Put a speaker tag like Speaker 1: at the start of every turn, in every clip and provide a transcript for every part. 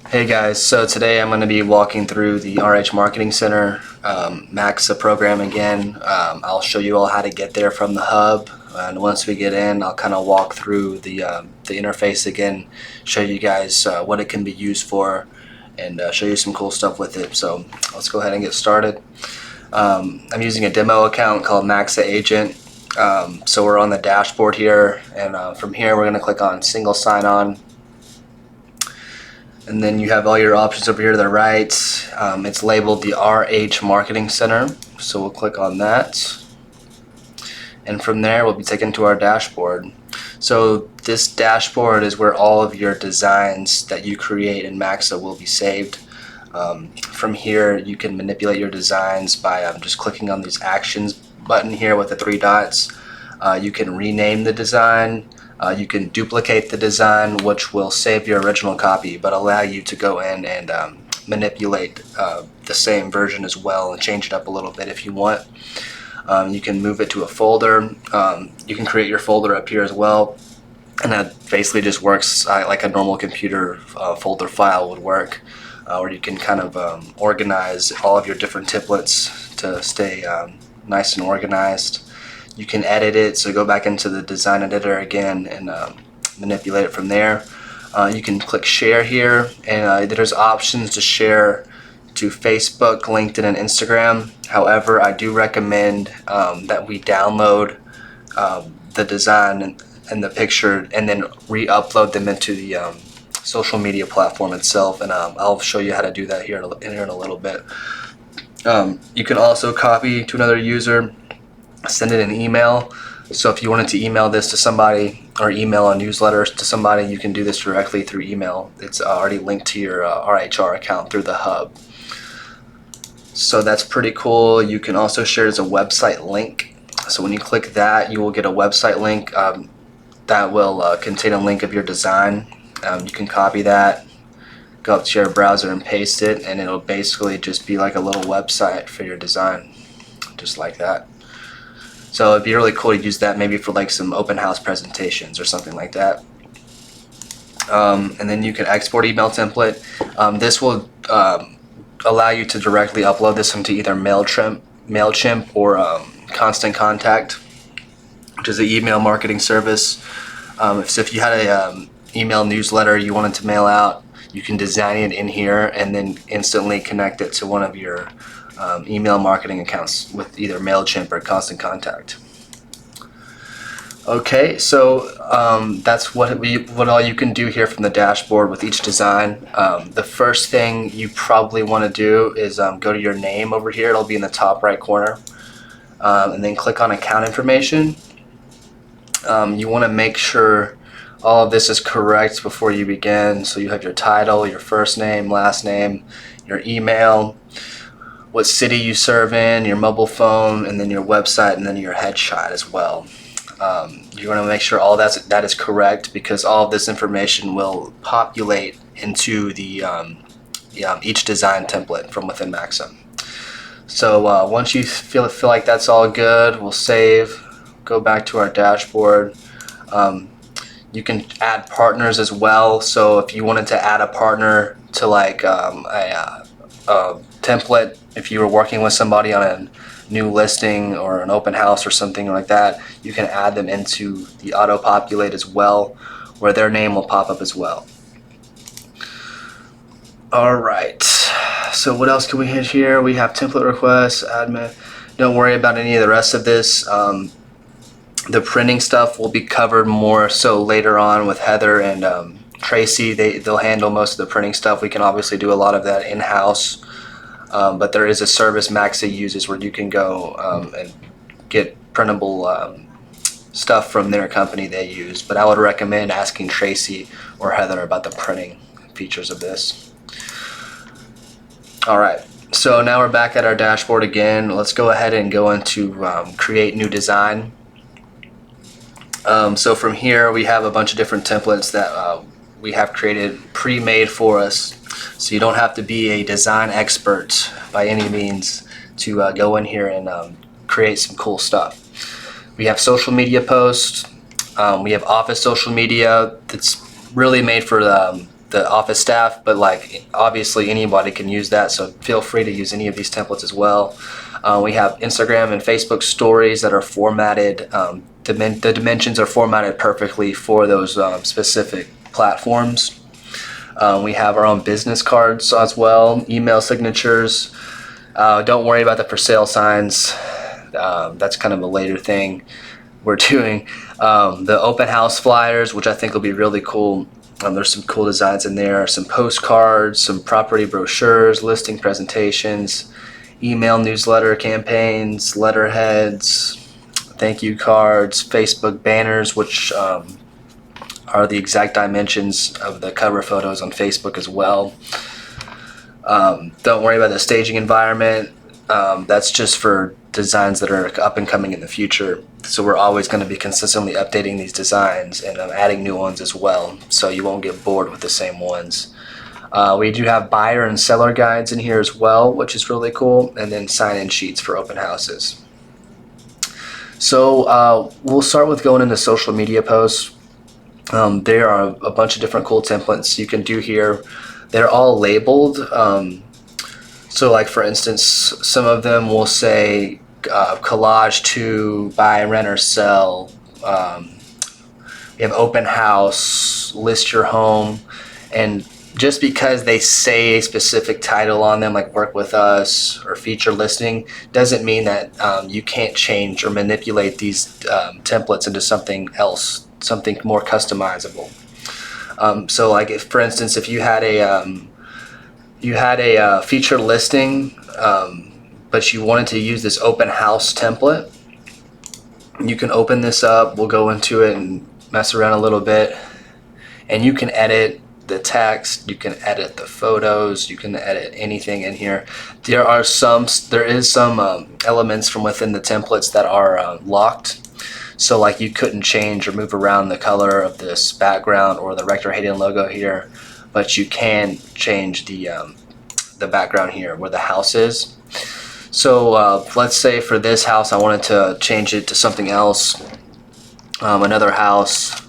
Speaker 1: Hey guys, so today I'm going to be walking through the RH Marketing Center MAXA program again. I'll show you all how to get there from the hub, and once we get in I'll kind of walk through the interface again, show you guys what it can be used for, and show you some cool stuff with it. So let's go ahead and get started. I'm using a demo account called MAXA Agent. So we're on the dashboard here, and from here we're going to click on Single Sign-On. And then you have all your options over here to the right. It's labeled the RH Marketing Center, so we'll click on that. And from there we'll be taken to our dashboard. So this dashboard is where all of your designs that you create in MAXA will be saved. From here you can manipulate your designs by just clicking on these actions button here with the three dots. You can rename the design. You can duplicate the design, which will save your original copy but allow you to go in and manipulate the same version as well and change it up a little bit if you want. You can move it to a folder. You can create your folder up here as well, and that basically just works like a normal computer folder file would work, where you can kind of organize all of your different templates to stay nice and organized. You can edit it, so go back into the design editor again and manipulate it from there. You can click share here, and there's options to share to Facebook, LinkedIn, and Instagram. However, I do recommend that we download the design and the picture and then re-upload them into the social media platform itself, and I'll show you how to do that here in a little bit. You can also copy to another user, send it an email. So if you wanted to email this to somebody or email a newsletter to somebody, you can do this directly through email. It's already linked to your RHR account through the hub. So that's pretty cool. You can also share it as a website link. So when you click that, you will get a website link that will contain a link of your design. You can copy that, go up to your browser and paste it, and it'll basically just be like a little website for your design, just like that. So it'd be really cool to use that maybe for like some open house presentations or something like that. And then you can export email template. This will allow you to directly upload this into either MailChimp or Constant Contact, which is an email marketing service. So if you had a email newsletter you wanted to mail out, you can design it in here and then instantly connect it to one of your email marketing accounts with either MailChimp or Constant Contact. Okay, so that's what all you can do here from the dashboard with each design. The first thing you probably want to do is go to your name over here. It'll be in the top right corner, and then click on account information. You want to make sure all of this is correct before you begin. So you have your title, your first name, last name, your email, what city you serve in, your mobile phone, and then your website, and then your headshot as well. You want to make sure all that is correct, because all of this information will populate into the each design template from within MAXA. So once you feel like that's all good, we'll save, go back to our dashboard. You can add partners as well. So if you wanted to add a partner to like a template, if you were working with somebody on a new listing or an open house or something like that, you can add them into the auto populate as well, where their name will pop up as well. Alright, so what else can we hit here? We have template requests, admin. Don't worry about any of the rest of this. The printing stuff will be covered more so later on with Heather and Tracy. They'll handle most of the printing stuff. We can obviously do a lot of that in-house. But there is a service MAXA uses where you can go and get printable stuff from their company they use. But I would recommend asking Tracy or Heather about the printing features of this. Alright, so now we're back at our dashboard again. Let's go ahead and go into create new design. So from here we have a bunch of different templates that we have created pre-made for us. So you don't have to be a design expert by any means to go in here and create some cool stuff. We have social media posts. We have office social media that's really made for the office staff, but like obviously anybody can use that, so feel free to use any of these templates as well. We have Instagram and Facebook stories that are formatted. The dimensions are formatted perfectly for those specific platforms. We have our own business cards as well, email signatures. Don't worry about the for sale signs. That's kind of a later thing we're doing. The open house flyers, which I think will be really cool. There's some cool designs in there, some postcards, some property brochures, listing presentations, email newsletter campaigns, letterheads, thank you cards, Facebook banners, which are the exact dimensions of the cover photos on Facebook as well. Don't worry about the staging environment. That's just for designs that are up and coming in the future. So we're always going to be consistently updating these designs and adding new ones as well, so you won't get bored with the same ones. We do have buyer and seller guides in here as well, which is really cool, and then sign-in sheets for open houses. So we'll start with going into social media posts. There are a bunch of different cool templates you can do here. They're all labeled. So like for instance, some of them will say collage to buy, rent, or sell. We have open house, list your home, and just because they say a specific title on them, like work with us or feature listing, doesn't mean that you can't change or manipulate these templates into something else, something more customizable. So like if, for instance, if you had a feature listing, but you wanted to use this open house template, you can open this up. We'll go into it and mess around a little bit, and you can edit the text, you can edit the photos, you can edit anything in here. There is some elements from within the templates that are locked. So like you couldn't change or move around the color of this background or the Rector Hayden logo here, but you can change the background here where the house is. So let's say for this house I wanted to change it to something else, another house.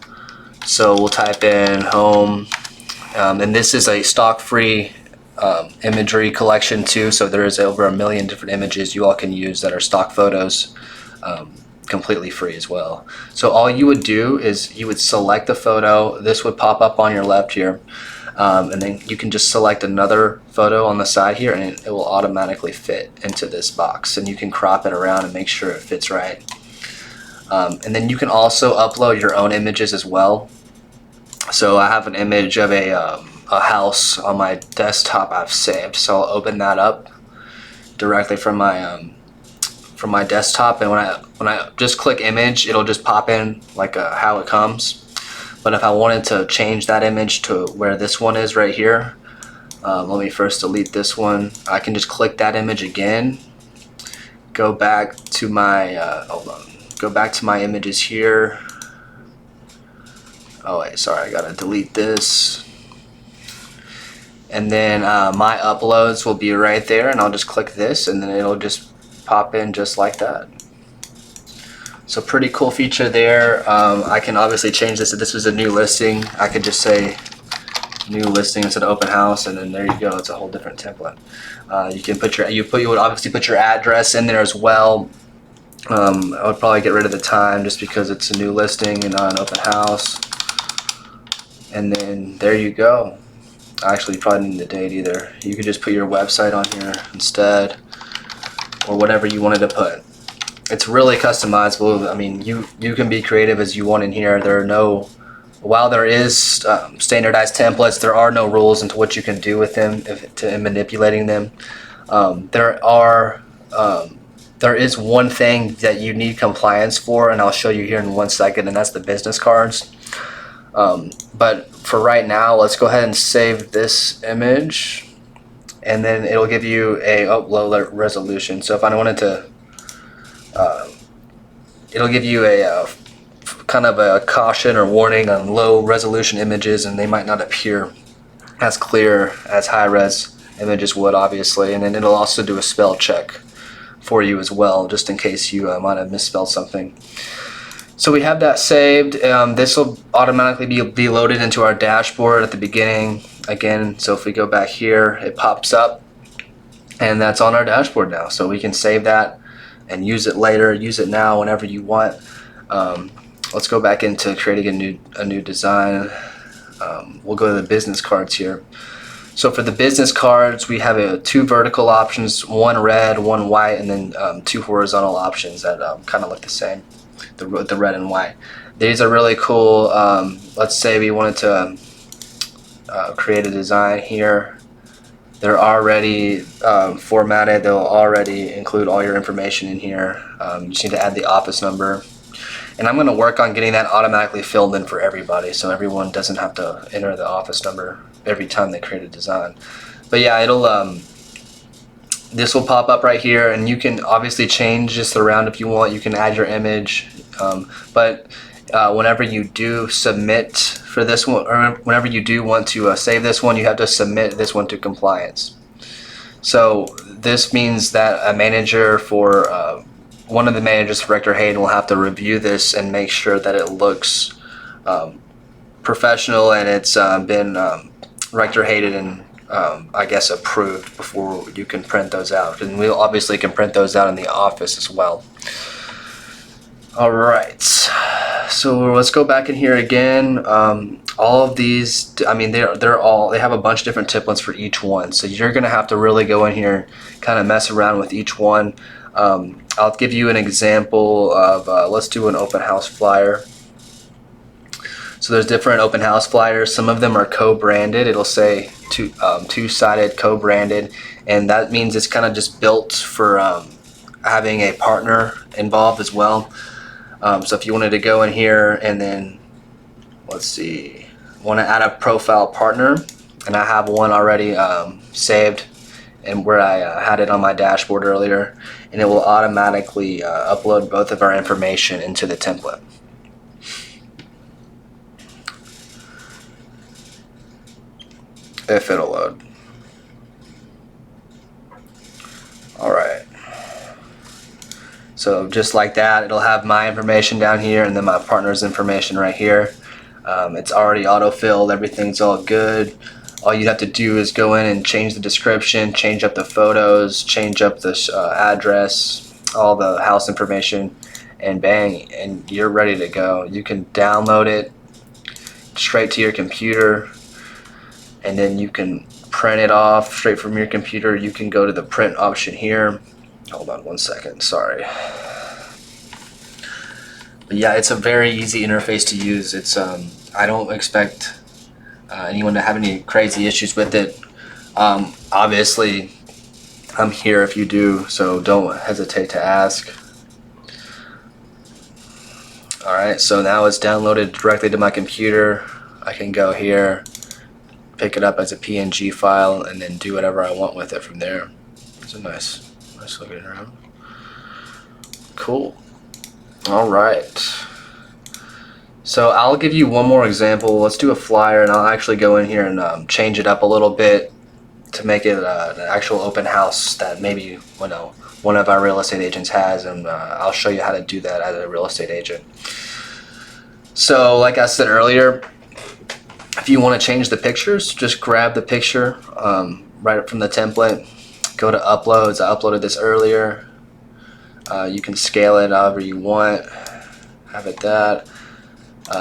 Speaker 1: So we'll type in home, and this is a stock free imagery collection too, so there is over 1 million different images you all can use that are stock photos, completely free as well. So all you would do is you would select the photo. This would pop up on your left here, and then you can just select another photo on the side here, and it will automatically fit into this box, and you can crop it around and make sure it fits right. And then you can also upload your own images as well. So I have an image of a house on my desktop I've saved, so I'll open that up directly from my desktop, and when I just click image, it'll just pop in like how it comes. But if I wanted to change that image to where this one is right here, let me first delete this one. I can just click that image again, go back to my go back to my images here. Oh wait, sorry, I gotta delete this. And then my uploads will be right there, and I'll just click this, and then it'll just pop in just like that. So pretty cool feature there. I can obviously change this. If this was a new listing, I could just say new listing instead of open house, and then there you go. It's a whole different template. You can put you would obviously put your address in there as well. I would probably get rid of the time just because it's a new listing and not an open house. And then there you go. Actually, you probably need the date either. You could just put your website on here instead, or whatever you wanted to put. It's really customizable. I mean, you can be creative as you want in here. While there is standardized templates, there are no rules into what you can do with them in manipulating them. There is one thing that you need compliance for, and I'll show you here in 1 second, and that's the business cards. But for right now, let's go ahead and save this image, and then it'll give you a low resolution. So if I wanted to, it'll give you a kind of a caution or warning on low resolution images, and they might not appear as clear as high res images would, obviously. And then it'll also do a spell check for you as well, just in case you might have misspelled something. So we have that saved. This will automatically be loaded into our dashboard at the beginning. again, so if we go back here, it pops up, and that's on our dashboard now. So we can save that and use it later, use it now, whenever you want. Let's go back into creating a new design. We'll go to the business cards here. So for the business cards, we have two vertical options, one red, one white, and then two horizontal options that kind of look the same, the red and white. These are really cool. Let's say we wanted to create a design here. They're already formatted. They'll already include all your information in here. You just need to add the office number. And I'm going to work on getting that automatically filled in for everybody, so everyone doesn't have to enter the office number every time they create a design. But yeah, it'll this will pop up right here, and you can obviously change this around if you want. You can add your image, but whenever you do submit for this one, or whenever you do want to save this one, you have to submit this one to compliance. So this means that a manager for one of the managers for Rector Hayden will have to review this and make sure that it looks professional and it's been Rector Hayden and I guess approved before you can print those out. And we obviously can print those out in the office as well. Alright, so let's go back in here again. All of these, I mean, they have a bunch of different templates for each one. So you're gonna have to really go in here, kind of mess around with each one. I'll give you an example of, let's do an open house flyer. So there's different open house flyers. Some of them are co-branded. It'll say two-sided co-branded, and that means it's kind of just built for having a partner involved as well. So if you wanted to go in here and then, let's see, want to add a profile partner, and I have one already saved and where I had it on my dashboard earlier, and it will automatically upload both of our information into the template. If it'll load. Alright. So just like that, it'll have my information down here and then my partner's information right here. It's already auto-filled, everything's all good. All you have to do is go in and change the description, change up the photos, change up the address, all the house information, and bang, and you're ready to go. You can download it straight to your computer, and then you can print it off straight from your computer. You can go to the print option here. Hold on one second, sorry. But yeah, it's a very easy interface to use. It's I don't expect anyone to have any crazy issues with it. Obviously, I'm here if you do, so don't hesitate to ask. Alright, so now it's downloaded directly to my computer. I can go here, pick it up as a PNG file, and then do whatever I want with it from there. It's a nice looking around. Cool. Alright. So I'll give you one more example. Let's do a flyer, and I'll actually go in here and change it up a little bit to make it an actual open house that maybe one of our real estate agents has, and I'll show you how to do that as a real estate agent. So like I said earlier, if you want to change the pictures, just grab the picture right up from the template, go to uploads. I uploaded this earlier. You can scale it however you want, have it that.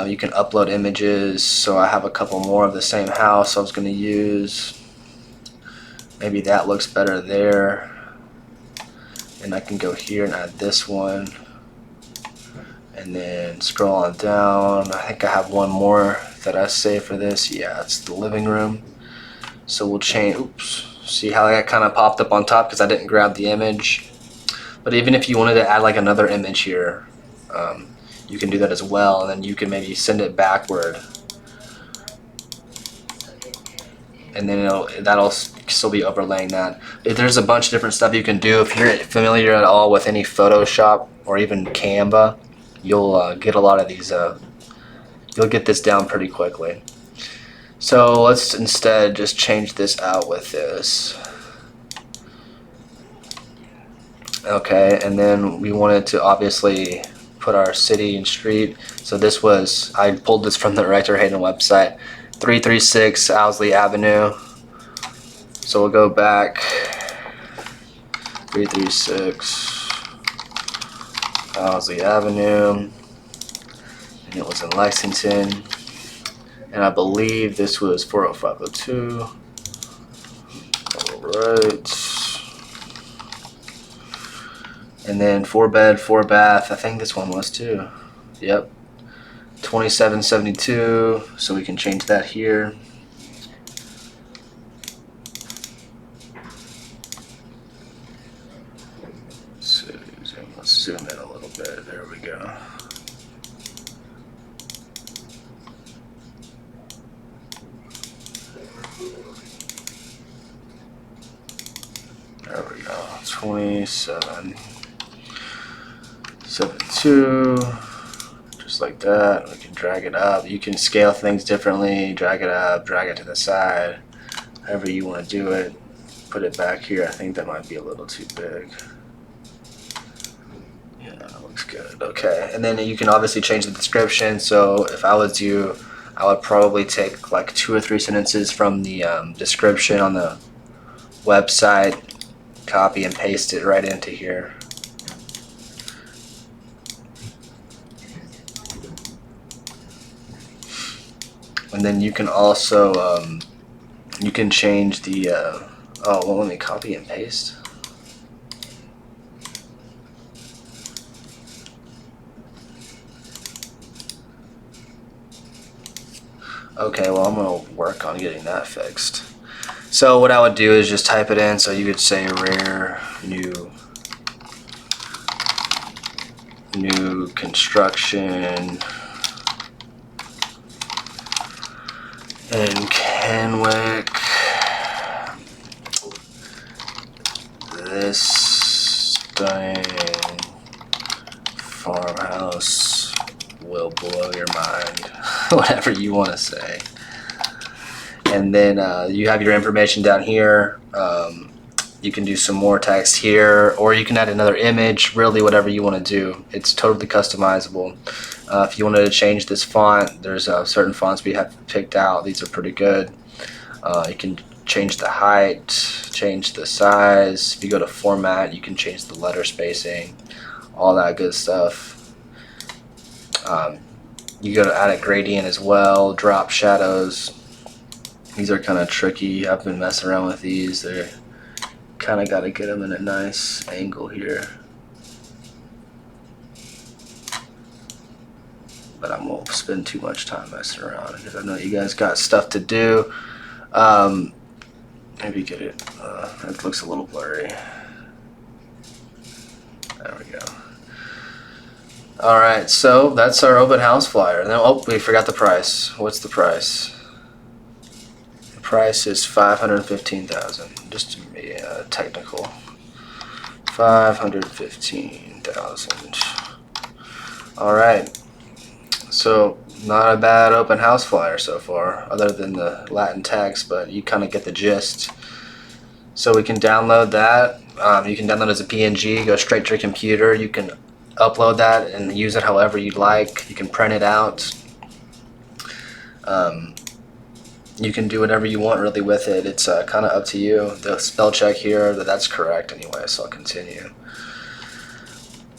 Speaker 1: You can upload images, so I have a couple more of the same house I was going to use. Maybe that looks better there. And I can go here and add this one. And then scroll on down. I think I have one more that I saved for this. Yeah, it's the living room. So we'll change, oops. See how that kind of popped up on top because I didn't grab the image. But even if you wanted to add like another image here, you can do that as well, and then you can maybe send it backward, and then that'll still be overlaying that. There's a bunch of different stuff you can do. If you're familiar at all with any Photoshop or even Canva, you'll get a lot of these. You'll get this down pretty quickly. So let's instead just change this out with this. Okay, and then we wanted to obviously put our city and street. So this was, I pulled this from the Rector Hayden website. 336 Owsley Avenue. So we'll go back 336 Owsley Avenue, and it was in Lexington, and I believe this was 40502. Alright. And then 4-bed, 4-bath. I think this one was too. Yep. 2772. So we can change that here. So let's zoom in a little bit. There we go. There we go. 2772. Just like that. We can drag it up. You can scale things differently. Drag it up, drag it to the side. However you want to do it. Put it back here. I think that might be a little too big. Yeah, that looks good. Okay, and then you can obviously change the description. So if I was you, I would probably take like 2 or 3 sentences from the description on the website, copy and paste it right into here. And then you can also you can change the oh, well, let me copy and paste. Okay, well, I'm gonna work on getting that fixed. So what I would do is just type it in. So you could say rare new construction in Kenwick. This stone farmhouse will blow your mind. Whatever you want to say. And then you have your information down here. You can do some more text here, or you can add another image, really whatever you want to do. It's totally customizable. If you wanted to change this font, there's certain fonts we have picked out. These are pretty good. You can change the height, change the size. If you go to format, you can change the letter spacing, all that good stuff. You go to add a gradient as well, drop shadows. These are kind of tricky. I've been messing around with these. They're kind of got to get them in a nice angle here. But I won't spend too much time messing around because I know you guys got stuff to do. Maybe get it. It looks a little blurry. There we go. Alright, so that's our open house flyer. Now, oh, we forgot the price. What's the price? The price is $515,000. Just to be technical. $515,000. Alright. So, not a bad open house flyer so far, other than the Latin text, but you kind of get the gist. So we can download that. You can download it as a PNG, go straight to your computer. You can upload that and use it however you'd like. You can print it out. You can do whatever you want really with it. It's kind of up to you. The spell check here, that's correct anyway, so I'll continue.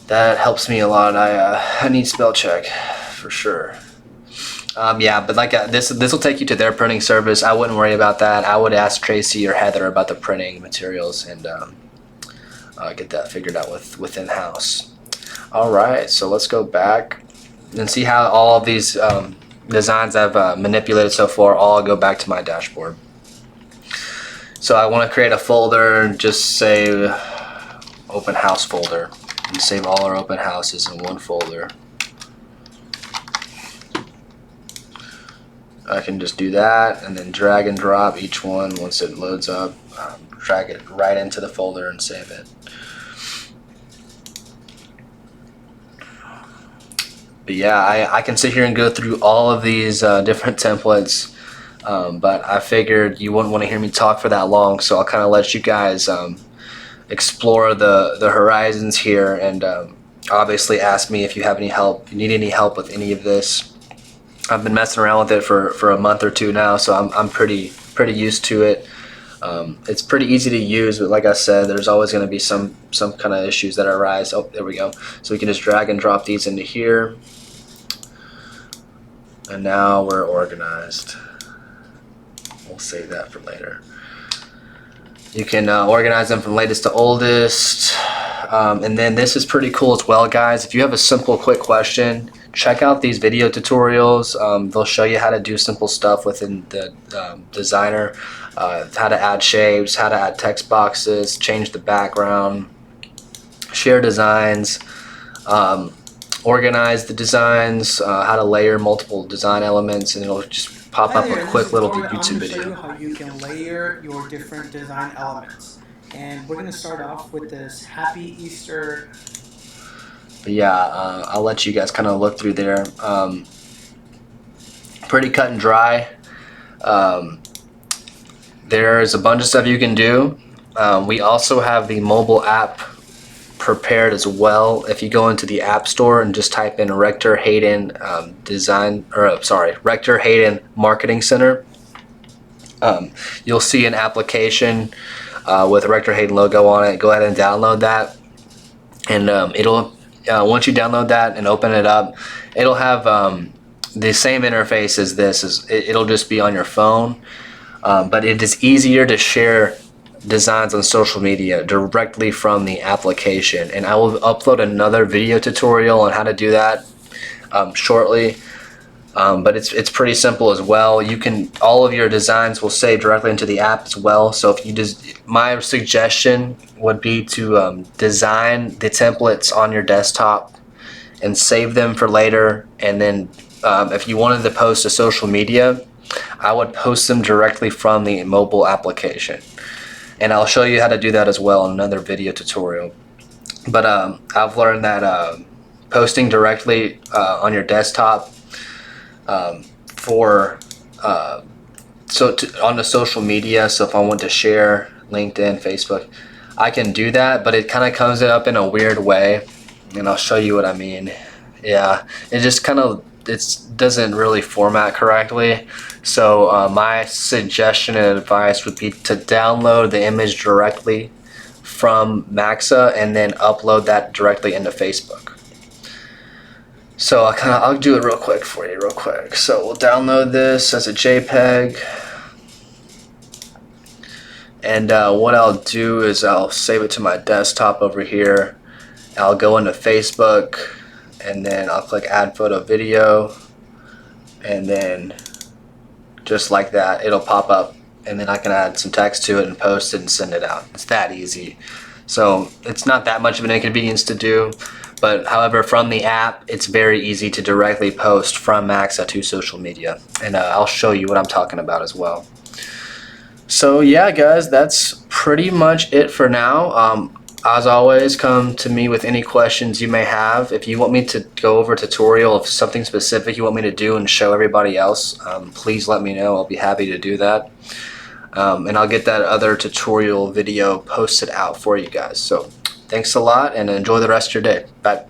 Speaker 1: That helps me a lot. I need spell check for sure. Yeah, but like this will take you to their printing service. I wouldn't worry about that. I would ask Tracy or Heather about the printing materials and get that figured out within house. All right, so let's go back and see how all of these designs I've manipulated so far all go back to my dashboard. So I want to create a folder and just say open house folder and save all our open houses in one folder. I can just do that and then drag and drop each one once it loads up, drag it right into the folder and save it. But yeah, I can sit here and go through all of these different templates, but I figured you wouldn't want to hear me talk for that long, so I'll kind of let you guys explore the horizons here, and obviously ask me if you have any help, if you need any help with any of this. I've been messing around with it for a month or two now, so I'm pretty used to it. It's pretty easy to use, but like I said, there's always going to be some kind of issues that arise. Oh, there we go. So we can just drag and drop these into here, and now we're organized. We'll save that for later. You can organize them from latest to oldest. And then this is pretty cool as well, guys. If you have a simple, quick question, check out these video tutorials. They'll show you how to do simple stuff within the designer, how to add shapes, how to add text boxes, change the background, share designs, organize the designs, how to layer multiple design elements, and it'll just pop up a quick little YouTube video.
Speaker 2: I'm going to show you how you can layer your different design elements. And we're going to start off with this Happy Easter.
Speaker 1: But yeah, I'll let you guys kind of look through there. Pretty cut and dry. There's a bunch of stuff you can do. We also have the mobile app prepared as well. If you go into the App Store and just type in Rector Hayden Rector Hayden Marketing Center, you'll see an application with a Rector Hayden logo on it. Go ahead and download that, and it'll once you download that and open it up, it'll have the same interface as this. It'll just be on your phone, but it is easier to share designs on social media directly from the application, and I will upload another video tutorial on how to do that shortly. But it's pretty simple as well. All of your designs will save directly into the app as well. So if you my suggestion would be to design the templates on your desktop and save them for later. And then if you wanted to post to social media, I would post them directly from the mobile application. And I'll show you how to do that as well in another video tutorial. But I've learned that posting directly on your desktop on the social media, so if I want to share LinkedIn, Facebook, I can do that, but it kind of comes up in a weird way, and I'll show you what I mean. Yeah, it just doesn't really format correctly. So my suggestion and advice would be to download the image directly from MAXA and then upload that directly into Facebook. So I'll do it real quick for you, real quick. So we'll download this as a JPEG, and what I'll do is I'll save it to my desktop over here. I'll go into Facebook, and then I'll click Add Photo Video, and then just like that, it'll pop up, and then I can add some text to it and post it and send it out. It's that easy. So it's not that much of an inconvenience to do. But however, from the app, it's very easy to directly post from MAXA to social media. And I'll show you what I'm talking about as well. So yeah, guys, that's pretty much it for now. As always, come to me with any questions you may have. If you want me to go over a tutorial of something specific you want me to do and show everybody else, please let me know. I'll be happy to do that. And I'll get that other tutorial video posted out for you guys. So thanks a lot, and enjoy the rest of your day. Bye.